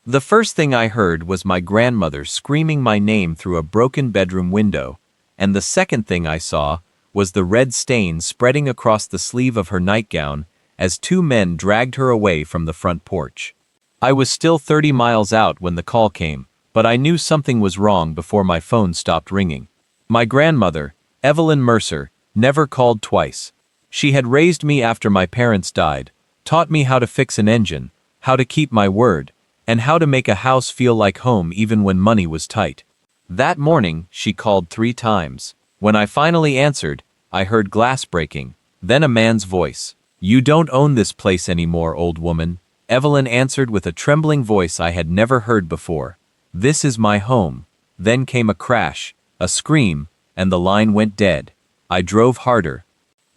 The first thing I heard was my grandmother screaming my name through a broken bedroom window, and the second thing I saw was the red stain spreading across the sleeve of her nightgown as two men dragged her away from the front porch. I was still 30 miles out when the call came, but I knew something was wrong before my phone stopped ringing. My grandmother, Evelyn Mercer, never called twice. She had raised me after my parents died, taught me how to fix an engine, how to keep my word, and how to make a house feel like home even when money was tight. That morning, she called 3 times. When I finally answered, I heard glass breaking, then a man's voice. "You don't own this place anymore, old woman," Evelyn answered with a trembling voice I had never heard before. "This is my home." Then came a crash, a scream, and the line went dead. I drove harder.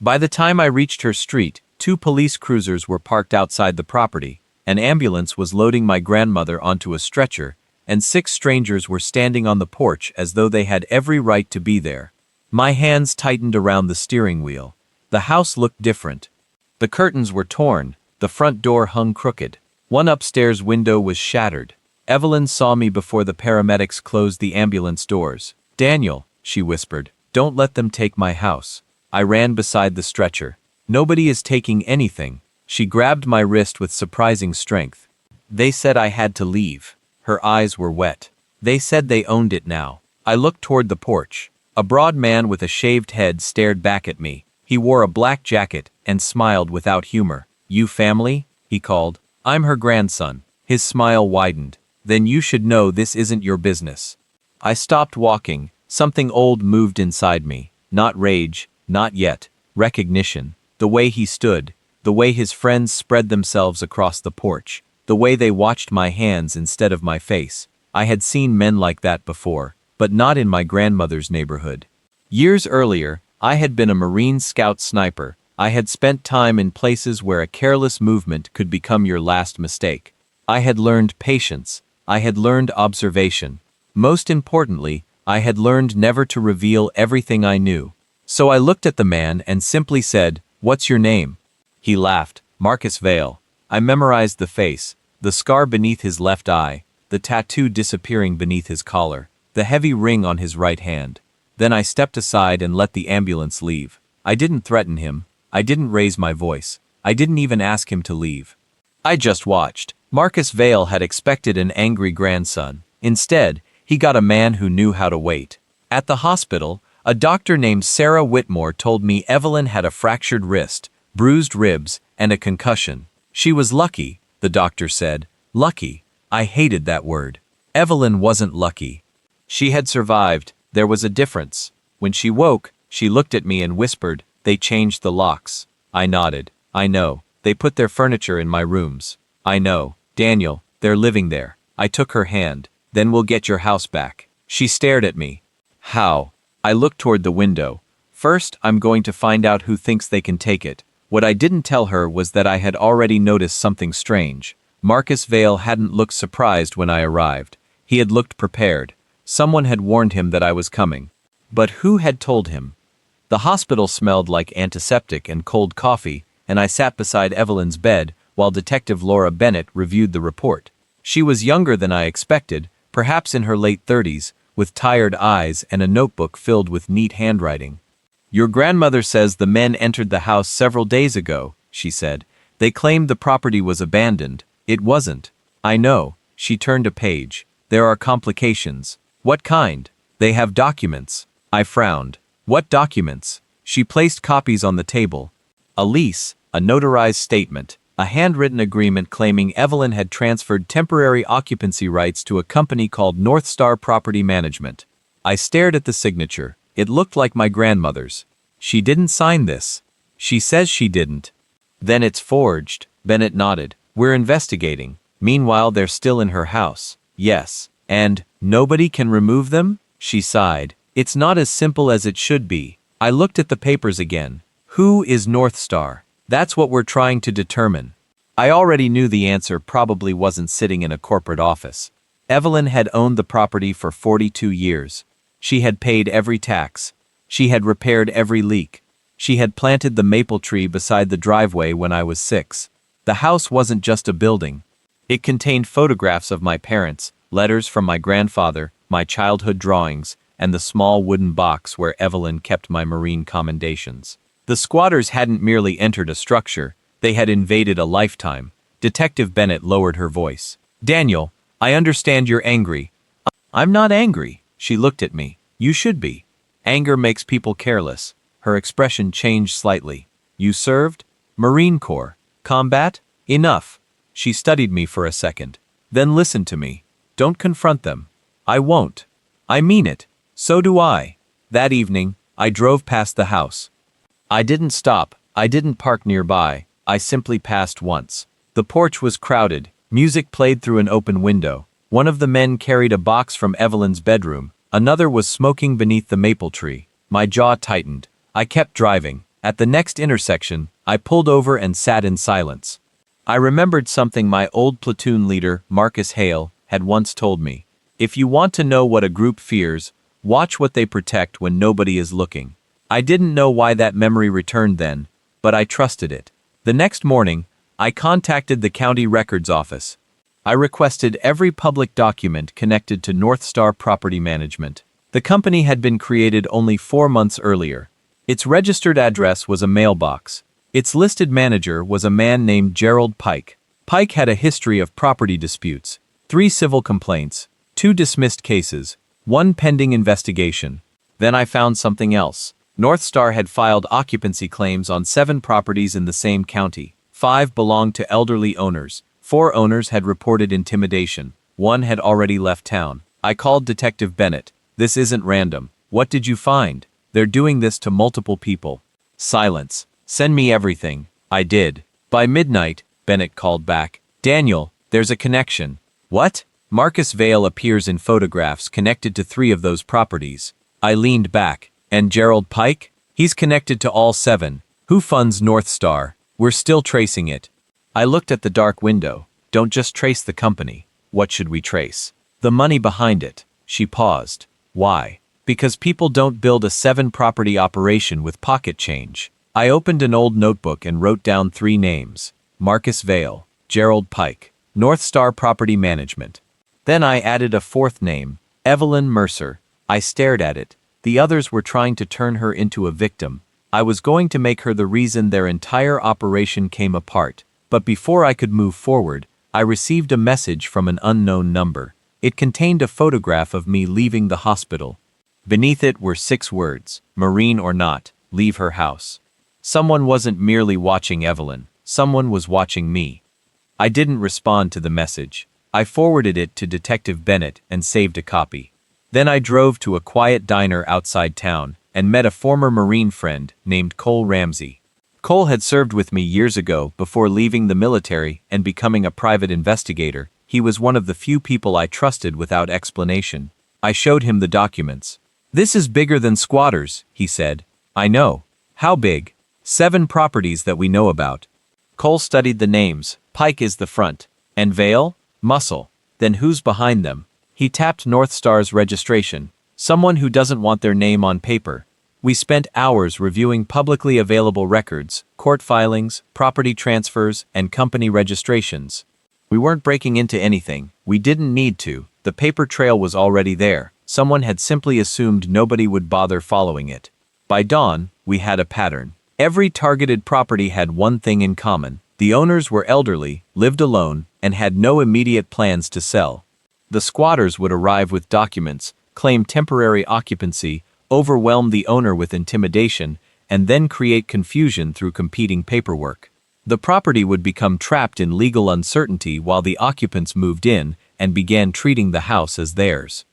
By the time I reached her street, 2 police cruisers were parked outside the property. An ambulance was loading my grandmother onto a stretcher, and 6 strangers were standing on the porch as though they had every right to be there. My hands tightened around the steering wheel. The house looked different. The curtains were torn, the front door hung crooked. One upstairs window was shattered. Evelyn saw me before the paramedics closed the ambulance doors. "Daniel," she whispered, "don't let them take my house." I ran beside the stretcher. "Nobody is taking anything." She grabbed my wrist with surprising strength. "They said I had to leave." Her eyes were wet. "They said they owned it now." I looked toward the porch. A broad man with a shaved head stared back at me. He wore a black jacket and smiled without humor. "You family?" he called. "I'm her grandson." His smile widened. "Then you should know this isn't your business." I stopped walking. Something old moved inside me. Not rage, not yet. Recognition. The way he stood. The way his friends spread themselves across the porch. The way they watched my hands instead of my face. I had seen men like that before, but not in my grandmother's neighborhood. Years earlier, I had been a Marine Scout sniper. I had spent time in places where a careless movement could become your last mistake. I had learned patience. I had learned observation. Most importantly, I had learned never to reveal everything I knew. So I looked at the man and simply said, "What's your name?" He laughed. "Marcus Vale." I memorized the face, the scar beneath his left eye, the tattoo disappearing beneath his collar, the heavy ring on his right hand. Then I stepped aside and let the ambulance leave. I didn't threaten him. I didn't raise my voice. I didn't even ask him to leave. I just watched. Marcus Vale had expected an angry grandson. Instead, he got a man who knew how to wait. At the hospital, a doctor named Sarah Whitmore told me Evelyn had a fractured wrist, bruised ribs, and a concussion. She was lucky, the doctor said. Lucky. I hated that word. Evelyn wasn't lucky. She had survived. There was a difference. When she woke, she looked at me and whispered, "They changed the locks." I nodded. "I know. They put their furniture in my rooms." "I know. Daniel, they're living there." I took her hand. "Then we'll get your house back." She stared at me. "How?" I looked toward the window. "First, I'm going to find out who thinks they can take it." What I didn't tell her was that I had already noticed something strange. Marcus Vale hadn't looked surprised when I arrived. He had looked prepared. Someone had warned him that I was coming. But who had told him? The hospital smelled like antiseptic and cold coffee, and I sat beside Evelyn's bed while Detective Laura Bennett reviewed the report. She was younger than I expected, perhaps in her late 30s, with tired eyes and a notebook filled with neat handwriting. "Your grandmother says the men entered the house several days ago," she said. "They claimed the property was abandoned. It wasn't." "I know." She turned a page. "There are complications." "What kind?" "They have documents." I frowned. "What documents?" She placed copies on the table. A lease, a notarized statement, a handwritten agreement claiming Evelyn had transferred temporary occupancy rights to a company called North Star Property Management. I stared at the signature. It looked like my grandmother's. "She didn't sign this." "She says she didn't." "Then it's forged." Bennett nodded. "We're investigating." "Meanwhile, they're still in her house." "Yes. And nobody can remove them?" She sighed. "It's not as simple as it should be." I looked at the papers again. Who is North Star? That's what we're trying to determine. I already knew the answer probably wasn't sitting in a corporate office. Evelyn had owned the property for 42 years. She had paid every tax. She had repaired every leak. She had planted the maple tree beside the driveway when I was 6. The house wasn't just a building. It contained photographs of my parents, letters from my grandfather, my childhood drawings, and the small wooden box where Evelyn kept my marine commendations. The squatters hadn't merely entered a structure, they had invaded a lifetime. Detective Bennett lowered her voice. Daniel, I understand you're angry. I'm not angry. She looked at me. You should be. Anger makes people careless. Her expression changed slightly. You served? Marine Corps. Combat? Enough. She studied me for a second. Then listen to me. Don't confront them. I won't. I mean it. So do I. That evening, I drove past the house. I didn't stop. I didn't park nearby. I simply passed once. The porch was crowded. Music played through an open window. One of the men carried a box from Evelyn's bedroom. Another was smoking beneath the maple tree. My jaw tightened. I kept driving. At the next intersection, I pulled over and sat in silence. I remembered something my old platoon leader, Marcus Hale, had once told me. If you want to know what a group fears, watch what they protect when nobody is looking. I didn't know why that memory returned then, but I trusted it. The next morning, I contacted the county records office. I requested every public document connected to North Star Property Management. The company had been created only 4 months earlier. Its registered address was a mailbox. Its listed manager was a man named Gerald Pike. Pike had a history of property disputes, 3 civil complaints, 2 dismissed cases, 1 pending investigation. Then I found something else. North Star had filed occupancy claims on 7 properties in the same county. 5 belonged to elderly owners. 4 owners had reported intimidation. 1 had already left town. I called Detective Bennett. This isn't random. What did you find? They're doing this to multiple people. Silence. Send me everything. I did. By midnight, Bennett called back. Daniel, there's a connection. What? Marcus Vale appears in photographs connected to 3 of those properties. I leaned back. And Gerald Pike? He's connected to all 7. Who funds North Star? We're still tracing it. I looked at the dark window. Don't just trace the company. What should we trace? The money behind it. She paused. Why? Because people don't build a 7-property operation with pocket change. I opened an old notebook and wrote down 3 names. Marcus Vale, Gerald Pike, North Star Property Management. Then I added a 4th name, Evelyn Mercer. I stared at it. The others were trying to turn her into a victim. I was going to make her the reason their entire operation came apart. But before I could move forward, I received a message from an unknown number. It contained a photograph of me leaving the hospital. Beneath it were 6 words, Marine or not, leave her house. Someone wasn't merely watching Evelyn, someone was watching me. I didn't respond to the message. I forwarded it to Detective Bennett and saved a copy. Then I drove to a quiet diner outside town and met a former Marine friend named Cole Ramsey. Cole had served with me years ago before leaving the military and becoming a private investigator. He was one of the few people I trusted without explanation. I showed him the documents. This is bigger than squatters, he said. I know. How big? 7 properties that we know about. Cole studied the names. Pike is the front. And Vale? Muscle. Then who's behind them? He tapped North Star's registration. Someone who doesn't want their name on paper. We spent hours reviewing publicly available records, court filings, property transfers, and company registrations. We weren't breaking into anything. We didn't need to. The paper trail was already there. Someone had simply assumed nobody would bother following it. By dawn, we had a pattern. Every targeted property had one thing in common. The owners were elderly, lived alone, and had no immediate plans to sell. The squatters would arrive with documents, claim temporary occupancy, overwhelm the owner with intimidation, and then create confusion through competing paperwork. The property would become trapped in legal uncertainty while the occupants moved in and began treating the house as theirs.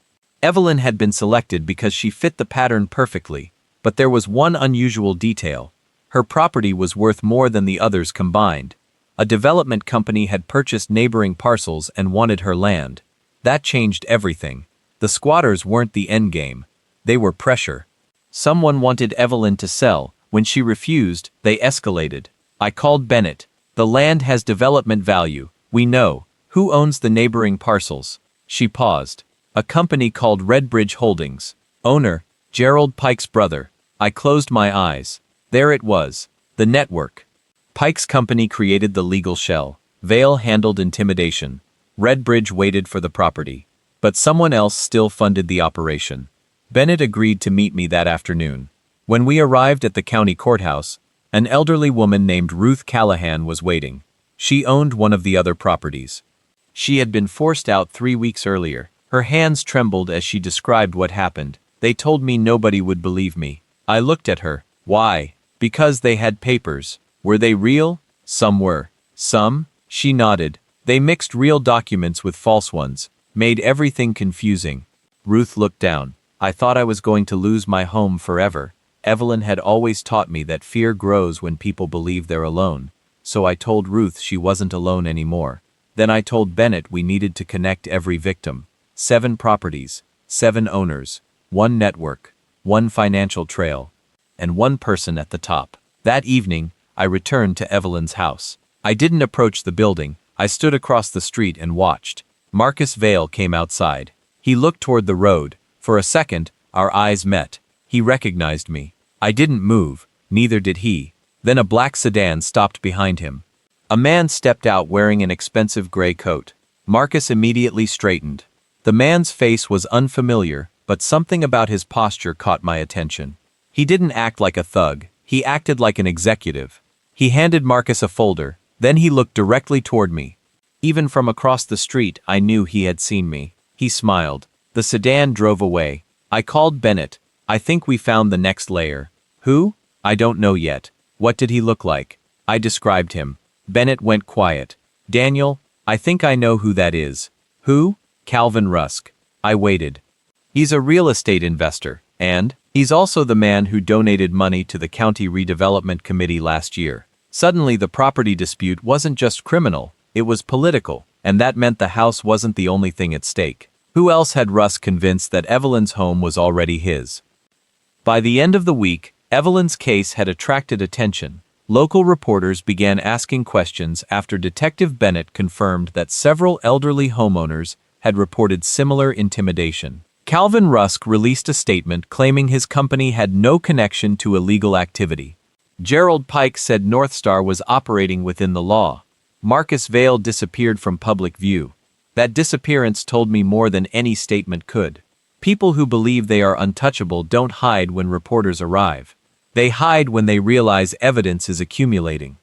Evelyn had been selected because she fit the pattern perfectly, but there was one unusual detail. Her property was worth more than the others combined. A development company had purchased neighboring parcels and wanted her land. That changed everything. The squatters weren't the endgame. They were pressure. Someone wanted Evelyn to sell. When she refused, they escalated. I called Bennett. The land has development value. We know. Who owns the neighboring parcels? She paused. A company called Redbridge Holdings. Owner, Gerald Pike's brother. I closed my eyes. There it was. The network. Pike's company created the legal shell. Vale handled intimidation. Redbridge waited for the property, but someone else still funded the operation. Bennett agreed to meet me that afternoon. When we arrived at the county courthouse, an elderly woman named Ruth Callahan was waiting. She owned one of the other properties. She had been forced out 3 weeks earlier. Her hands trembled as she described what happened. They told me nobody would believe me. I looked at her. Why? Because they had papers. Were they real? Some were. Some? She nodded. They mixed real documents with false ones, made everything confusing. Ruth looked down. I thought I was going to lose my home forever. Evelyn had always taught me that fear grows when people believe they're alone. So I told Ruth she wasn't alone anymore. Then I told Bennett we needed to connect every victim. 7 properties, 7 owners, 1 network, 1 financial trail, and 1 person at the top. That evening, I returned to Evelyn's house. I didn't approach the building. I stood across the street and watched. Marcus Vale came outside. He looked toward the road. For a second, our eyes met. He recognized me. I didn't move, neither did he. Then a black sedan stopped behind him. A man stepped out wearing an expensive gray coat. Marcus immediately straightened. The man's face was unfamiliar, but something about his posture caught my attention. He didn't act like a thug. He acted like an executive. He handed Marcus a folder. Then he looked directly toward me. Even from across the street, I knew he had seen me. He smiled. The sedan drove away. I called Bennett. I think we found the next layer. Who? I don't know yet. What did he look like? I described him. Bennett went quiet. Daniel, I think I know who that is. Who? Calvin Rusk. I waited. He's a real estate investor, and he's also the man who donated money to the County Redevelopment Committee last year. Suddenly the property dispute wasn't just criminal, it was political, and that meant the house wasn't the only thing at stake. Who else had Russ convinced that Evelyn's home was already his? By the end of the week, Evelyn's case had attracted attention. Local reporters began asking questions after Detective Bennett confirmed that several elderly homeowners had reported similar intimidation. Calvin Rusk released a statement claiming his company had no connection to illegal activity. Gerald Pike said Northstar was operating within the law. Marcus Vale disappeared from public view. That disappearance told me more than any statement could. People who believe they are untouchable don't hide when reporters arrive. They hide when they realize evidence is accumulating.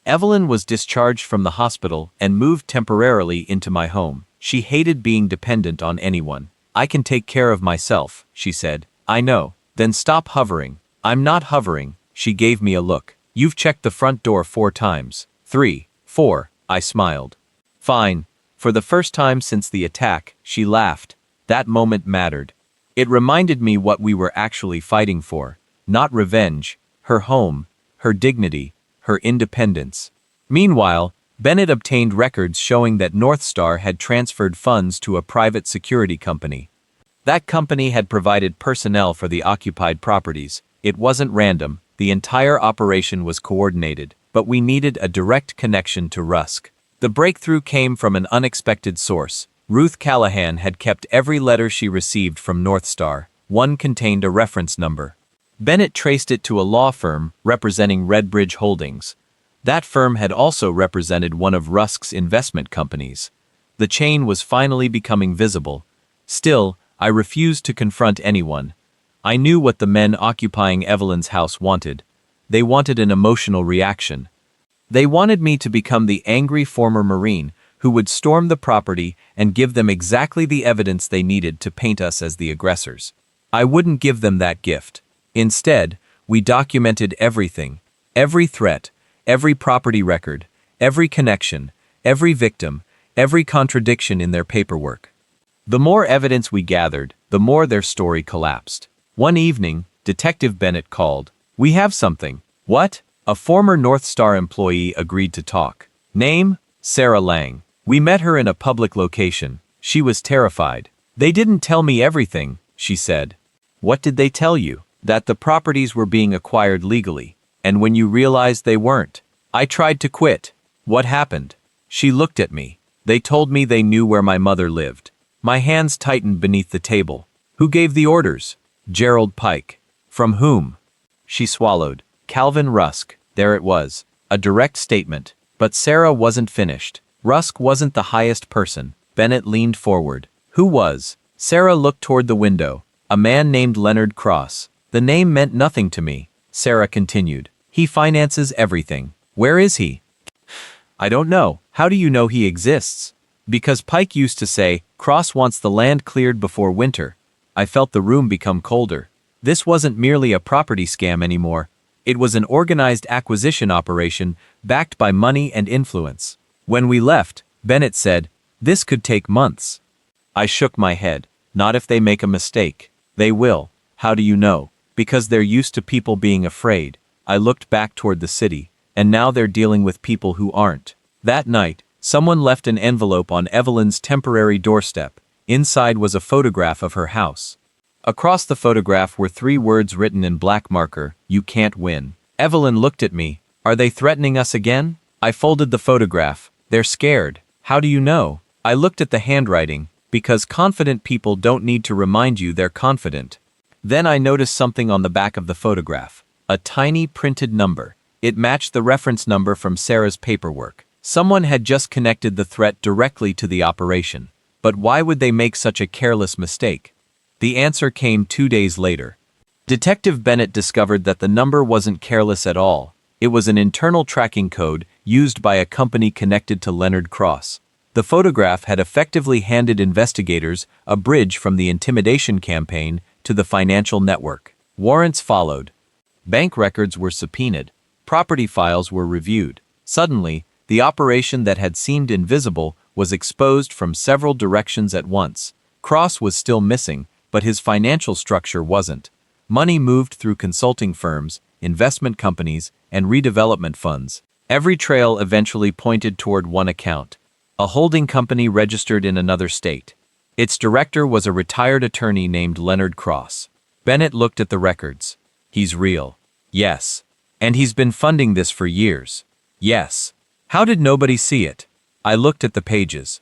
Evelyn was discharged from the hospital and moved temporarily into my home. She hated being dependent on anyone. I can take care of myself, she said. I know. Then stop hovering. I'm not hovering. She gave me a look. You've checked the front door 4 times. 3, 4, I smiled. Fine. For the first time since the attack, she laughed. That moment mattered. It reminded me what we were actually fighting for. Not revenge, her home, her dignity, her independence. Meanwhile, Bennett obtained records showing that Northstar had transferred funds to a private security company. That company had provided personnel for the occupied properties. It wasn't random. The entire operation was coordinated, but we needed a direct connection to Rusk. The breakthrough came from an unexpected source. Ruth Callahan had kept every letter she received from Northstar. One contained a reference number. Bennett traced it to a law firm representing Redbridge Holdings. That firm had also represented one of Rusk's investment companies. The chain was finally becoming visible. Still, I refused to confront anyone. I knew what the men occupying Evelyn's house wanted. They wanted an emotional reaction. They wanted me to become the angry former Marine who would storm the property and give them exactly the evidence they needed to paint us as the aggressors. I wouldn't give them that gift. Instead, we documented everything, every threat, every property record, every connection, every victim, every contradiction in their paperwork. The more evidence we gathered, the more their story collapsed. One evening, Detective Bennett called. We have something. What? A former Northstar employee agreed to talk. Name? Sarah Lang. We met her in a public location. She was terrified. They didn't tell me everything, she said. What did they tell you? That the properties were being acquired legally. And when you realized they weren't? I tried to quit. What happened? She looked at me. They told me they knew where my mother lived. My hands tightened beneath the table. Who gave the orders? Gerald Pike. From whom? She swallowed. Calvin Rusk. There it was. A direct statement. But Sarah wasn't finished. Rusk wasn't the highest person. Bennett leaned forward. Who was? Sarah looked toward the window. A man named Leonard Cross. The name meant nothing to me. Sarah continued. He finances everything. Where is he? I don't know. How do you know he exists? Because Pike used to say, Cross wants the land cleared before winter. I felt the room become colder. This wasn't merely a property scam anymore. It was an organized acquisition operation backed by money and influence. When we left, Bennett said, this could take months. I shook my head. Not if they make a mistake. They will. How do you know? Because they're used to people being afraid. I looked back toward the city, and now they're dealing with people who aren't. That night, someone left an envelope on Evelyn's temporary doorstep. Inside was a photograph of her house. Across the photograph were 3 words written in black marker, you can't win. Evelyn looked at me. Are they threatening us again? I folded the photograph. They're scared. How do you know? I looked at the handwriting, because confident people don't need to remind you they're confident. Then I noticed something on the back of the photograph. A tiny printed number. It matched the reference number from Sarah's paperwork. Someone had just connected the threat directly to the operation. But why would they make such a careless mistake? The answer came 2 days later. Detective Bennett discovered that the number wasn't careless at all. It was an internal tracking code used by a company connected to Leonard Cross. The photograph had effectively handed investigators a bridge from the intimidation campaign to the financial network. Warrants followed. Bank records were subpoenaed. Property files were reviewed. Suddenly, the operation that had seemed invisible was exposed from several directions at once. Cross was still missing, but his financial structure wasn't. Money moved through consulting firms, investment companies, and redevelopment funds. Every trail eventually pointed toward one account, a holding company registered in another state. Its director was a retired attorney named Leonard Cross. Bennett looked at the records. He's real. Yes. And he's been funding this for years. Yes. How did nobody see it? I looked at the pages.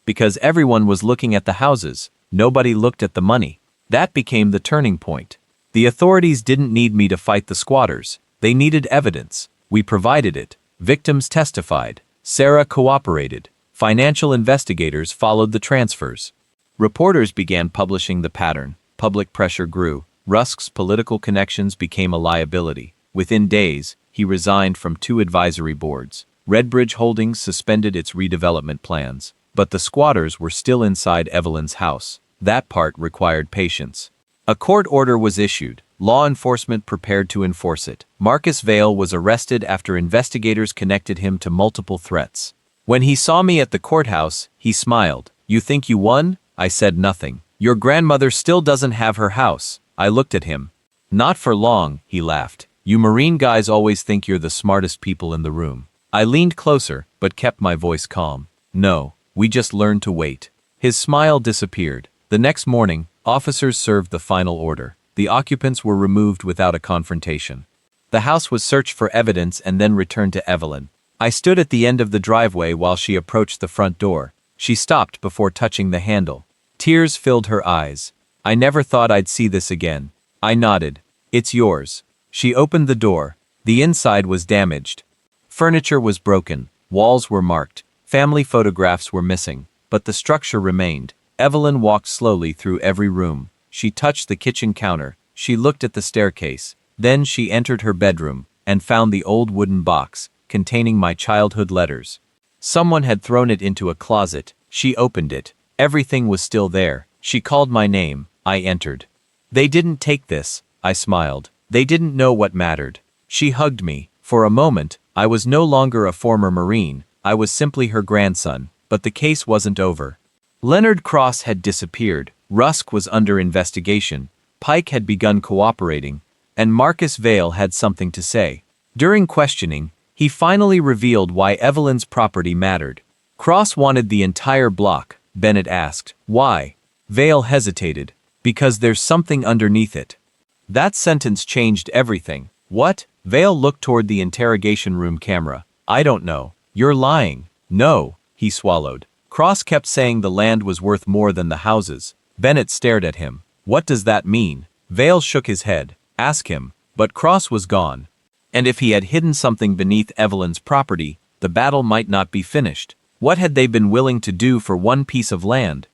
Because everyone was looking at the houses, nobody looked at the money. That became the turning point. The authorities didn't need me to fight the squatters. They needed evidence. We provided it. Victims testified. Sarah cooperated. Financial investigators followed the transfers. Reporters began publishing the pattern. Public pressure grew. Rusk's political connections became a liability. Within days, he resigned from 2 advisory boards. Redbridge Holdings suspended its redevelopment plans. But the squatters were still inside Evelyn's house. That part required patience. A court order was issued. Law enforcement prepared to enforce it. Marcus Vale was arrested after investigators connected him to multiple threats. When he saw me at the courthouse, he smiled. You think you won? I said nothing. Your grandmother still doesn't have her house. I looked at him. Not for long, he laughed. You Marine guys always think you're the smartest people in the room. I leaned closer, but kept my voice calm. No, we just learned to wait. His smile disappeared. The next morning, officers served the final order. The occupants were removed without a confrontation. The house was searched for evidence and then returned to Evelyn. I stood at the end of the driveway while she approached the front door. She stopped before touching the handle. Tears filled her eyes. I never thought I'd see this again. I nodded. It's yours. She opened the door. The inside was damaged. Furniture was broken. Walls were marked. Family photographs were missing. But the structure remained. Evelyn walked slowly through every room. She touched the kitchen counter. She looked at the staircase. Then she entered her bedroom and found the old wooden box containing my childhood letters. Someone had thrown it into a closet. She opened it. Everything was still there. She called my name. I entered. They didn't take this. I smiled. They didn't know what mattered. She hugged me. For a moment, I was no longer a former Marine. I was simply her grandson. But the case wasn't over. Leonard Cross had disappeared. Rusk was under investigation. Pike had begun cooperating. And Marcus Vale had something to say. During questioning, he finally revealed why Evelyn's property mattered. Cross wanted the entire block. Bennett asked. Why? Vale hesitated. Because there's something underneath it. That sentence changed everything. What? Vale looked toward the interrogation room camera. I don't know. You're lying. No, he swallowed. Cross kept saying the land was worth more than the houses. Bennett stared at him. What does that mean? Vale shook his head. Ask him. But Cross was gone. And if he had hidden something beneath Evelyn's property, the battle might not be finished. What had they been willing to do for one piece of land?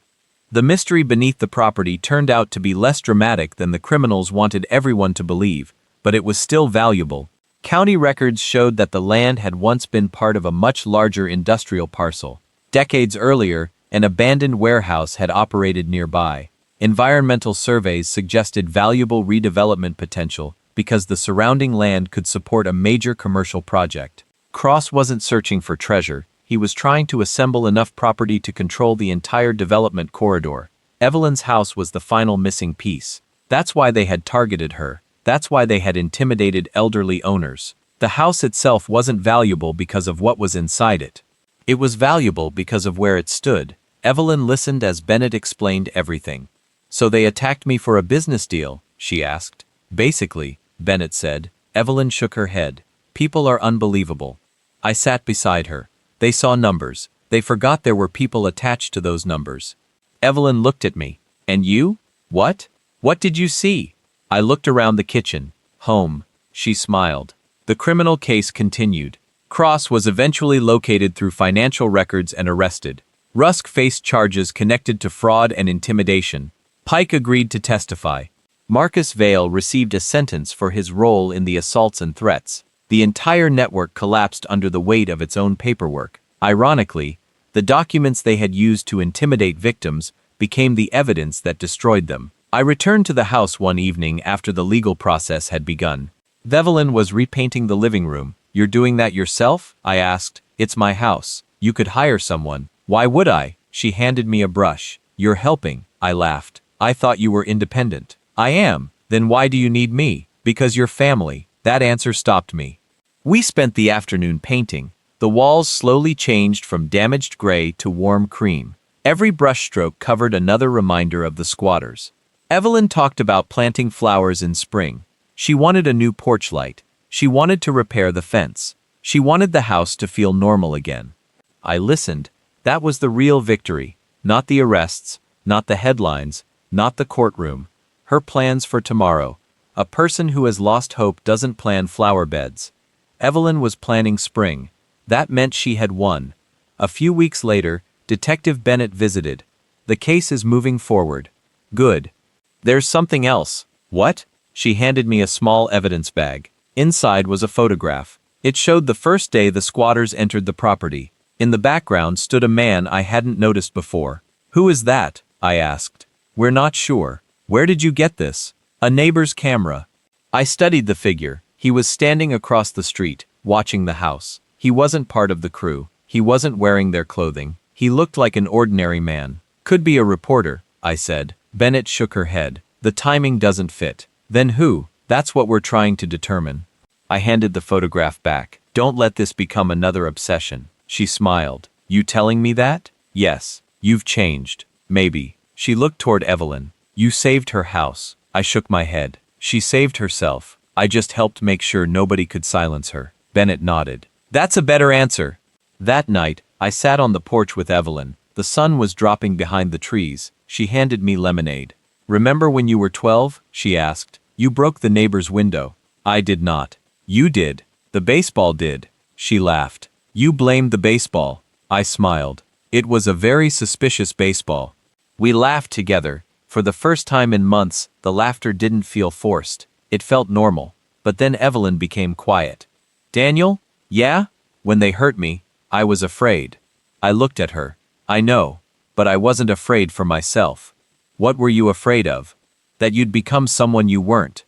The mystery beneath the property turned out to be less dramatic than the criminals wanted everyone to believe, but it was still valuable. County records showed that the land had once been part of a much larger industrial parcel. Decades earlier, an abandoned warehouse had operated nearby. Environmental surveys suggested valuable redevelopment potential because the surrounding land could support a major commercial project. Cross wasn't searching for treasure. He was trying to assemble enough property to control the entire development corridor. Evelyn's house was the final missing piece. That's why they had targeted her. That's why they had intimidated elderly owners. The house itself wasn't valuable because of what was inside it. It was valuable because of where it stood. Evelyn listened as Bennett explained everything. "So they attacked me for a business deal?" she asked. "Basically," Bennett said. Evelyn shook her head. "People are unbelievable." I sat beside her. They saw numbers. They forgot there were people attached to those numbers. Evelyn looked at me. "And you? What? What did you see?" I looked around the kitchen. "Home." She smiled. The criminal case continued. Cross was eventually located through financial records and arrested. Rusk faced charges connected to fraud and intimidation. Pike agreed to testify. Marcus Vale received a sentence for his role in the assaults and threats. The entire network collapsed under the weight of its own paperwork. Ironically, the documents they had used to intimidate victims became the evidence that destroyed them. I returned to the house one evening after the legal process had begun. Evelyn was repainting the living room. "You're doing that yourself?" I asked. "It's my house. You could hire someone." "Why would I?" She handed me a brush. "You're helping." I laughed. "I thought you were independent." "I am." "Then why do you need me?" "Because you're family." That answer stopped me. We spent the afternoon painting. The walls slowly changed from damaged gray to warm cream. Every brushstroke covered another reminder of the squatters. Evelyn talked about planting flowers in spring. She wanted a new porch light. She wanted to repair the fence. She wanted the house to feel normal again. I listened. That was the real victory. Not the arrests, not the headlines, not the courtroom. Her plans for tomorrow. A person who has lost hope doesn't plan flower beds. Evelyn was planning spring. That meant she had won. A few weeks later, Detective Bennett visited. "The case is moving forward." "Good." "There's something else." "What?" She handed me a small evidence bag. Inside was a photograph. It showed the first day the squatters entered the property. In the background stood a man I hadn't noticed before. "Who is that?" I asked. "We're not sure." "Where did you get this?" "A neighbor's camera." I studied the figure. He was standing across the street, watching the house. He wasn't part of the crew. He wasn't wearing their clothing. He looked like an ordinary man. "Could be a reporter," I said. Bennett shook her head. "The timing doesn't fit." "Then who?" "That's what we're trying to determine." I handed the photograph back. "Don't let this become another obsession." She smiled. "You telling me that?" "Yes. You've changed." "Maybe." She looked toward Evelyn. "You saved her house." I shook my head. "She saved herself. I just helped make sure nobody could silence her." Bennett nodded. "That's a better answer." That night, I sat on the porch with Evelyn. The sun was dropping behind the trees. She handed me lemonade. "Remember when you were 12? She asked. "You broke the neighbor's window." I did not. "You did." "The baseball did." She laughed. "You blamed the baseball." I smiled. "It was a very suspicious baseball." We laughed together. For the first time in months, the laughter didn't feel forced. It felt normal. But then Evelyn became quiet. "Daniel?" "Yeah?" "When they hurt me, I was afraid." I looked at her. "I know. But I wasn't afraid for myself." "What were you afraid of?" "That you'd become someone you weren't."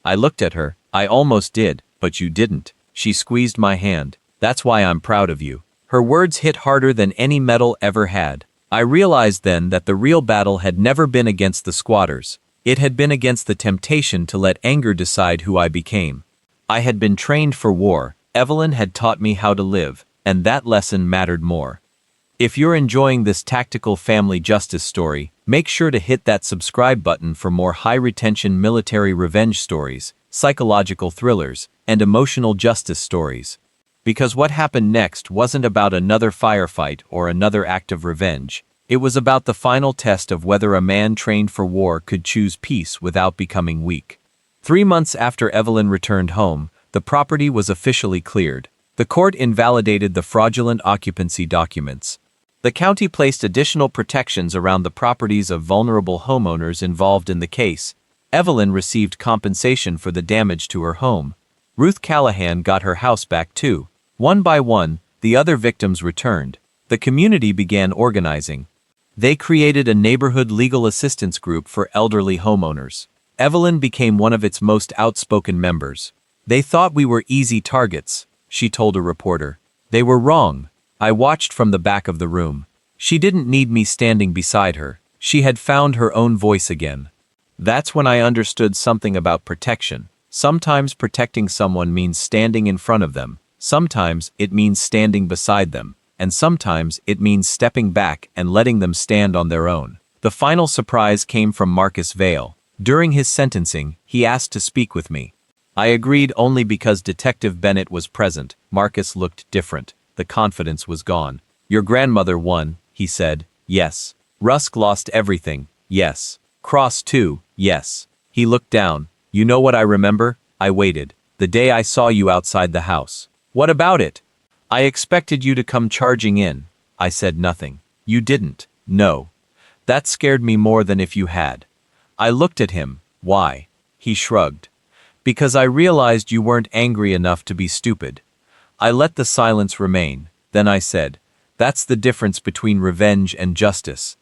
I looked at her. "I almost did, but you didn't." She squeezed my hand. "That's why I'm proud of you." Her words hit harder than any metal ever had. I realized then that the real battle had never been against the squatters. It had been against the temptation to let anger decide who I became. I had been trained for war. Evelyn had taught me how to live, and that lesson mattered more. If you're enjoying this tactical family justice story, make sure to hit that subscribe button for more high-retention military revenge stories, psychological thrillers, and emotional justice stories. Because what happened next wasn't about another firefight or another act of revenge. It was about the final test of whether a man trained for war could choose peace without becoming weak. 3 months after Evelyn returned home, the property was officially cleared. The court invalidated the fraudulent occupancy documents. The county placed additional protections around the properties of vulnerable homeowners involved in the case. Evelyn received compensation for the damage to her home. Ruth Callahan got her house back too. One by one, the other victims returned. The community began organizing. They created a neighborhood legal assistance group for elderly homeowners. Evelyn became one of its most outspoken members. "They thought we were easy targets," she told a reporter. "They were wrong." I watched from the back of the room. She didn't need me standing beside her. She had found her own voice again. That's when I understood something about protection. Sometimes protecting someone means standing in front of them. Sometimes it means standing beside them. And sometimes it means stepping back and letting them stand on their own. The final surprise came from Marcus Vale. During his sentencing, he asked to speak with me. I agreed only because Detective Bennett was present. Marcus looked different. The confidence was gone. "Your grandmother won," he said. "Yes." "Rusk lost everything." "Yes." "Cross too." "Yes." He looked down. "You know what I remember?" I waited. "The day I saw you outside the house." "What about it?" "I expected you to come charging in." I said nothing. "You didn't." "No." "That scared me more than if you had." I looked at him. "Why?" He shrugged. "Because I realized you weren't angry enough to be stupid." I let the silence remain. Then I said, "That's the difference between revenge and justice."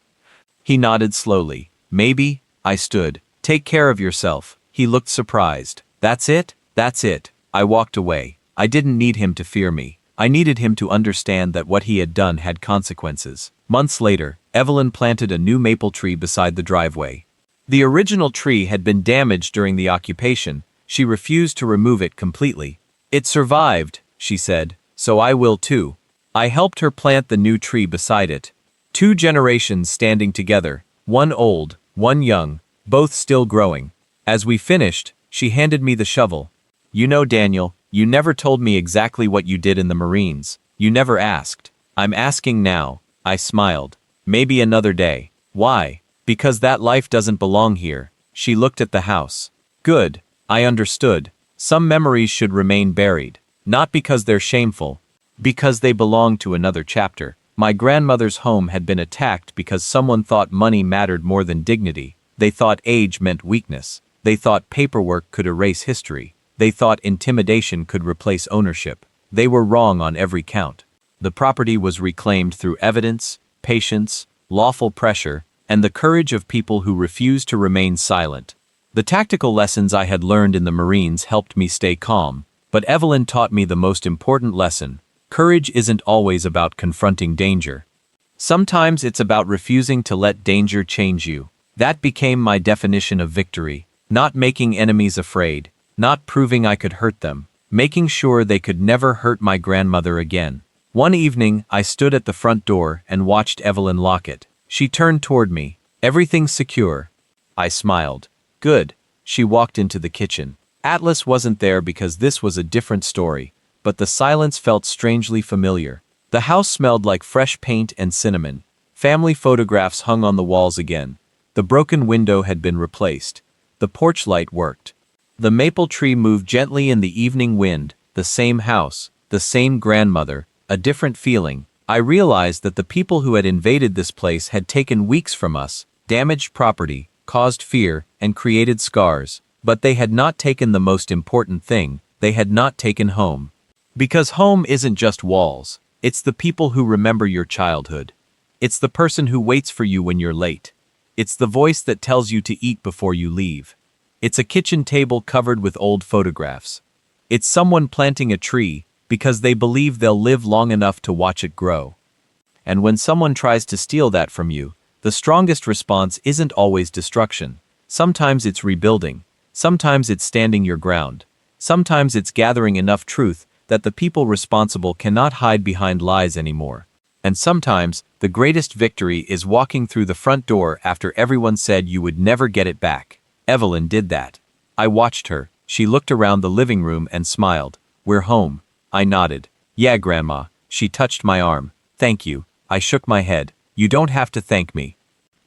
He nodded slowly. "Maybe." I stood. "Take care of yourself." He looked surprised. "That's it?" "That's it." I walked away. I didn't need him to fear me. I needed him to understand that what he had done had consequences. Months later, Evelyn planted a new maple tree beside the driveway. The original tree had been damaged during the occupation. She refused to remove it completely. "It survived," she said, "so I will too." I helped her plant the new tree beside it. 2 generations standing together, one old, one young, both still growing. As we finished, she handed me the shovel. "You know, Daniel, you never told me exactly what you did in the Marines. You never asked." "I'm asking now." I smiled. "Maybe another day." "Why?" "Because that life doesn't belong here." She looked at the house. "Good." I understood. Some memories should remain buried. Not because they're shameful. Because they belong to another chapter. My grandmother's home had been attacked because someone thought money mattered more than dignity. They thought age meant weakness. They thought paperwork could erase history. They thought intimidation could replace ownership. They were wrong on every count. The property was reclaimed through evidence, patience, lawful pressure, and the courage of people who refused to remain silent. The tactical lessons I had learned in the Marines helped me stay calm, but Evelyn taught me the most important lesson. Courage isn't always about confronting danger. Sometimes it's about refusing to let danger change you. That became my definition of victory. Not making enemies afraid. Not proving I could hurt them. Making sure they could never hurt my grandmother again. One evening, I stood at the front door and watched Evelyn lock it. She turned toward me. "Everything's secure." I smiled. "Good." She walked into the kitchen. Atlas wasn't there because this was a different story, but the silence felt strangely familiar. The house smelled like fresh paint and cinnamon. Family photographs hung on the walls again. The broken window had been replaced. The porch light worked. The maple tree moved gently in the evening wind. The same house, the same grandmother, a different feeling. I realized that the people who had invaded this place had taken weeks from us, damaged property, caused fear, and created scars. But they had not taken the most important thing. They had not taken home. Because home isn't just walls. It's the people who remember your childhood. It's the person who waits for you when you're late. It's the voice that tells you to eat before you leave. It's a kitchen table covered with old photographs. It's someone planting a tree because they believe they'll live long enough to watch it grow. And when someone tries to steal that from you, the strongest response isn't always destruction. Sometimes it's rebuilding. Sometimes it's standing your ground. Sometimes it's gathering enough truth that the people responsible cannot hide behind lies anymore. And sometimes, the greatest victory is walking through the front door after everyone said you would never get it back. Evelyn did that. I watched her. She looked around the living room and smiled. "We're home." I nodded. "Yeah, Grandma." She touched my arm. "Thank you." I shook my head. "You don't have to thank me."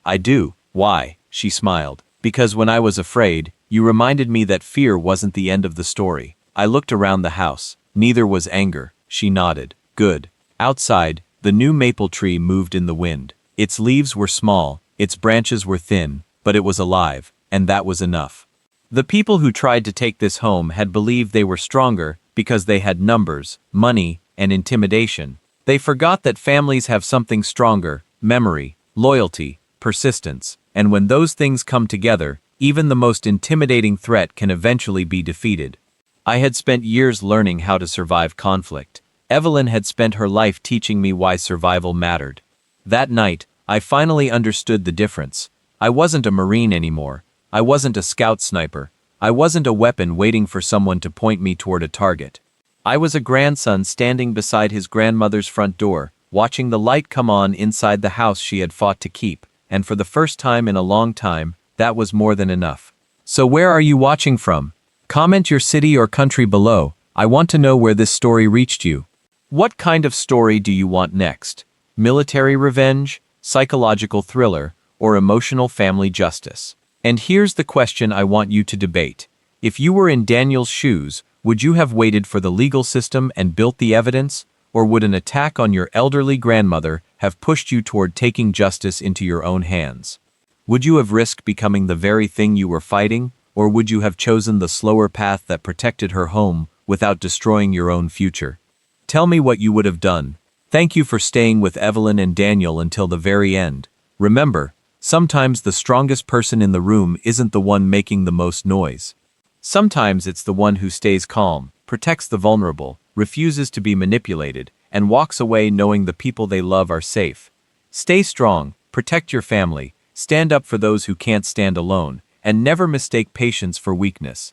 "I do." "Why?" She smiled. "Because when I was afraid, you reminded me that fear wasn't the end of the story." I looked around the house. Neither was anger. She nodded. Good. Outside, the new maple tree moved in the wind. Its leaves were small, its branches were thin, but it was alive, and that was enough. The people who tried to take this home had believed they were stronger because they had numbers, money, and intimidation. They forgot that families have something stronger: memory, loyalty, persistence, and when those things come together, even the most intimidating threat can eventually be defeated. I had spent years learning how to survive conflict. Evelyn had spent her life teaching me why survival mattered. That night, I finally understood the difference. I wasn't a Marine anymore. I wasn't a scout sniper. I wasn't a weapon waiting for someone to point me toward a target. I was a grandson standing beside his grandmother's front door, watching the light come on inside the house she had fought to keep, and for the first time in a long time, that was more than enough. So where are you watching from? Comment your city or country below. I want to know where this story reached you. What kind of story do you want next? Military revenge, psychological thriller, or emotional family justice? And here's the question I want you to debate. If you were in Daniel's shoes, would you have waited for the legal system and built the evidence, or would an attack on your elderly grandmother have pushed you toward taking justice into your own hands? Would you have risked becoming the very thing you were fighting, or would you have chosen the slower path that protected her home without destroying your own future? Tell me what you would have done. Thank you for staying with Evelyn and Daniel until the very end. Remember, sometimes the strongest person in the room isn't the one making the most noise. Sometimes it's the one who stays calm, protects the vulnerable, refuses to be manipulated, and walks away knowing the people they love are safe. Stay strong, protect your family, stand up for those who can't stand alone, and never mistake patience for weakness.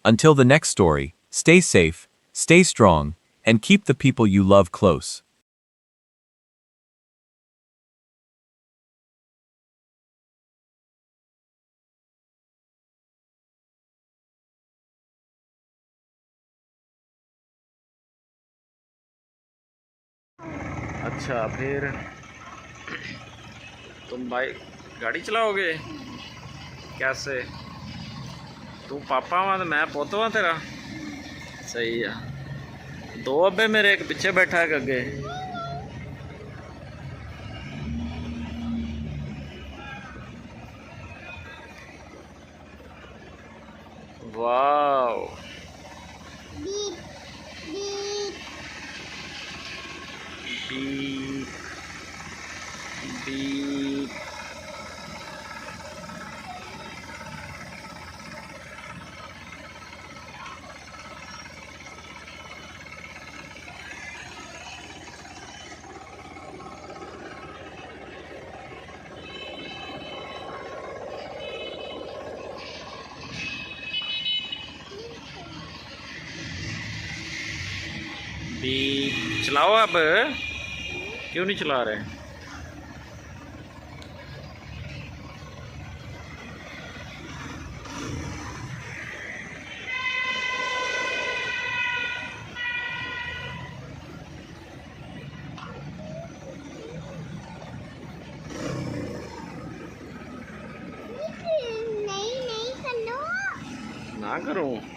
Until the next story, stay safe, stay strong, and keep the people you love close. अच्छा फिर तुम भाई गाड़ी चलाओगे कैसे? तू पापा वां ते मैं पुत्त वां तेरा? सही है। दो अब्बे मेरे, एक पिछे बैठा है अगे। Wow beep beep. बीप चलाओ अब। क्यों नहीं चला रहे? ना करूं।